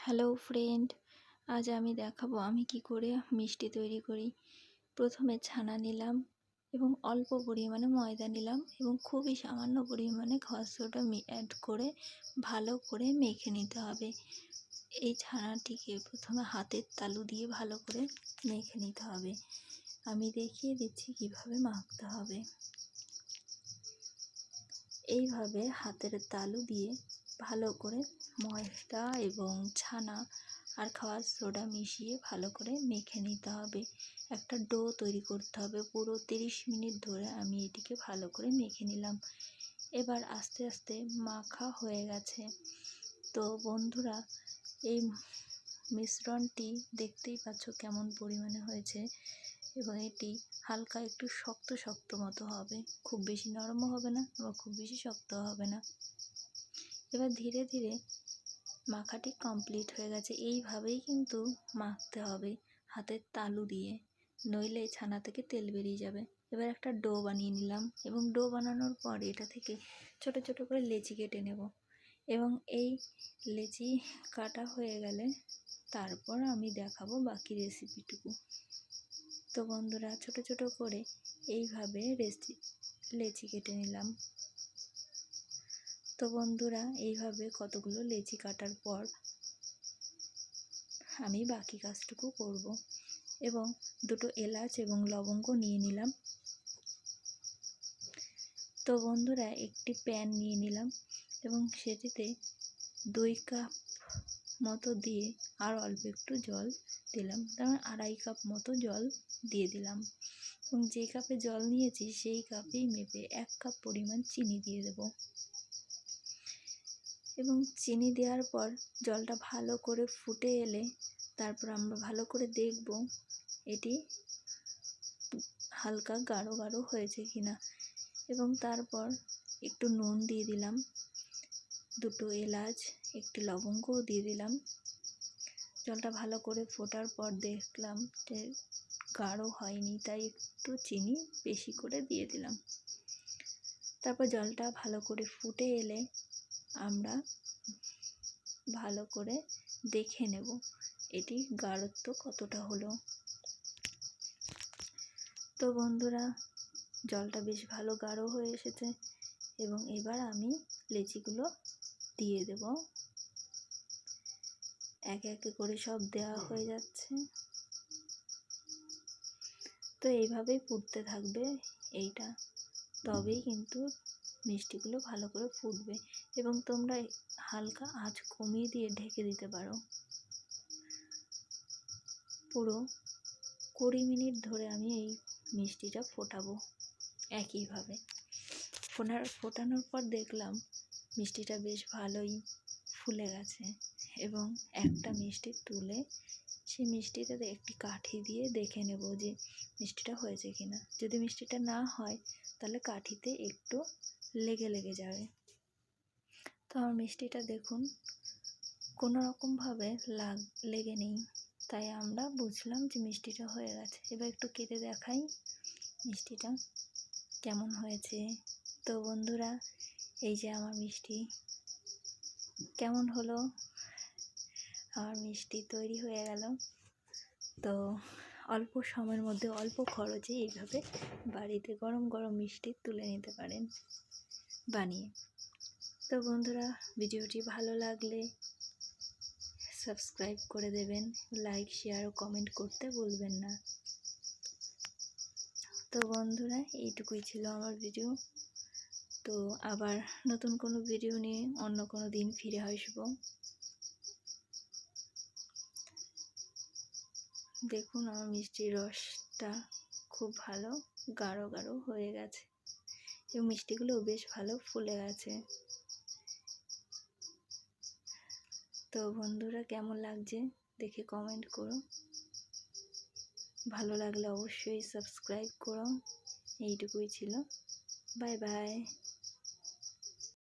Hello friend, আজ আমি দেখাবো আমি কি করে মিষ্টি তৈরি করি। প্রথমে ছানা নিলাম এবং অল্প পরিমাণে ময়দা নিলাম এবং খুবই সামান্য পরিমাণে খাওয়ার সোডা অ্যাড করে ভালো করে মেখে নিতে হবে। এই ছানাটিকে প্রথমে হাতের তালু দিয়ে ভালো করে মেখে নিতে হবে। আমি দেখিয়ে দিচ্ছি কিভাবে মাখতে হবে। এইভাবে হাতের তালু দিয়ে ভালো করে ময়দা এবং ছানা আর খাওয়ার সোডা মিশিয়ে ভালো করে মেখে নিতে হবে। একটা ডো তৈরি করতে হবে। পুরো 30 মিনিট ধরে আমি এটিকে ভালো করে মেখে নিলাম। এবার আস্তে আস্তে মাখা হয়ে গেছে। তো বন্ধুরা, এই মিশ্রণটি দেখতেই পাচ্ছ কেমন পরিমাণে হয়েছে এবং এটি হালকা একটু শক্ত শক্ত মতো হবে, খুব বেশি নরমও হবে না আবার খুব বেশি শক্ত হবে না। এবার ধীরে ধীরে মাখাটি কমপ্লিট হয়ে গেছে। এইভাবেই কিন্তু মাখতে হবে হাতের তালু দিয়ে, নইলে ছানা থেকে তেল বেরিয়ে যাবে। এবার একটা ডো বানিয়ে নিলাম এবং ডো বানানোর পর এটা থেকে ছোট ছোট করে লেচি কেটে নেব এবং এই লেচি কাটা হয়ে গেলে তারপর আমি দেখাবো বাকি রেসিপিটুকু। তো বন্ধুরা, ছোট ছোট করে এইভাবে লেচি কেটে নিলাম। তো বন্ধুরা, এইভাবে কতগুলো লেচি কাটার পর আমি বাকি কাজটুকু করব এবং দুটো এলাচ এবং লবঙ্গ নিয়ে নিলাম। তো বন্ধুরা, একটি প্যান নিয়ে নিলাম এবং সেটিতে 2 কাপ মতো দিয়ে আর অল্প একটু জল দিলাম, তার 2.5 কাপ মতো জল দিয়ে দিলাম এবং যে কাপে জল নিয়েছি সেই কাপেই মেপে 1 কাপ পরিমাণ চিনি দিয়ে দেব এবং চিনি দেওয়ার পর জলটা ভালো করে ফুটে এলে তারপর আমরা ভালো করে দেখব এটি হালকা গাঢ় গাঢ় হয়েছে কিনা এবং তারপর একটু নুন দিয়ে দিলাম, 2 এলাচ, একটি লবঙ্গও দিয়ে দিলাম। জলটা ভালো করে ফোটার পর দেখলাম যে গাঢ় হয়নি, তাই একটু চিনি বেশি করে দিয়ে দিলাম। তারপর জলটা ভালো করে ফুটে এলে আমরা ভালো করে দেখে নেব এটি গাঢ়ত্ব কতটা হলো। তো বন্ধুরা, জলটা বেশ ভালো গাঢ় হয়ে এসেছে এবং এবার আমি লেচিগুলো দিয়ে দেব। একে একে করে সব দেওয়া হয়ে যাচ্ছে। তো এইভাবেই ফুটতে থাকবে এইটা, তবেই কিন্তু মিষ্টিগুলো ভালো করে ফুটবে এবং তোমরা হালকা আঁচ কমিয়ে দিয়ে ঢেকে দিতে পারো। পুরো 20 মিনিট ধরে আমি এই মিষ্টিটা ফোটাবো। একইভাবে ফোটানোর পর দেখলাম মিষ্টিটা বেশ ভালোই ফুলে গেছে এবং একটা মিষ্টি তুলে সেই মিষ্টিটাতে একটি কাঠি দিয়ে দেখে নেব যে মিষ্টিটা হয়েছে কিনা। যদি মিষ্টিটা না হয় তাহলে কাঠিতে একটু লেগে লেগে যাবে। তো আমার মিষ্টিটা দেখুন কোনো রকমভাবে লেগে নেই, তাই আমরা বুঝলাম যে মিষ্টিটা হয়ে গেছে। এবার একটু কেটে দেখাই মিষ্টিটা কেমন হয়েছে। তো বন্ধুরা, এই যে আমার মিষ্টি কেমন হলো। আমার মিষ্টি তৈরি হয়ে গেল। তো অল্প সময়ের মধ্যে অল্প খরচে এইভাবে বাড়িতে গরম গরম মিষ্টি তুলে নিতে পারেন বানিয়ে। তো বন্ধুরা, ভিডিওটি ভালো লাগলে সাবস্ক্রাইব করে দেবেন, লাইক, শেয়ার ও কমেন্ট করতে ভুলবেন না। তো বন্ধুরা, এইটুকুই ছিল আমার ভিডিও। তো আবার নতুন কোনো ভিডিও নিয়ে অন্য কোনো দিন ফিরে আসবো। দেখুন আমার মিষ্টির রসটা খুব ভালো গাঢ় গাঢ় হয়ে গেছে এবং মিষ্টিগুলোও বেশ ভালো ফুলে গেছে। তো বন্ধুরা, কেমন লাগছে দেখে কমেন্ট করো, ভালো লাগলে অবশ্যই সাবস্ক্রাইব করো। এইটুকুই ছিল। Bye bye.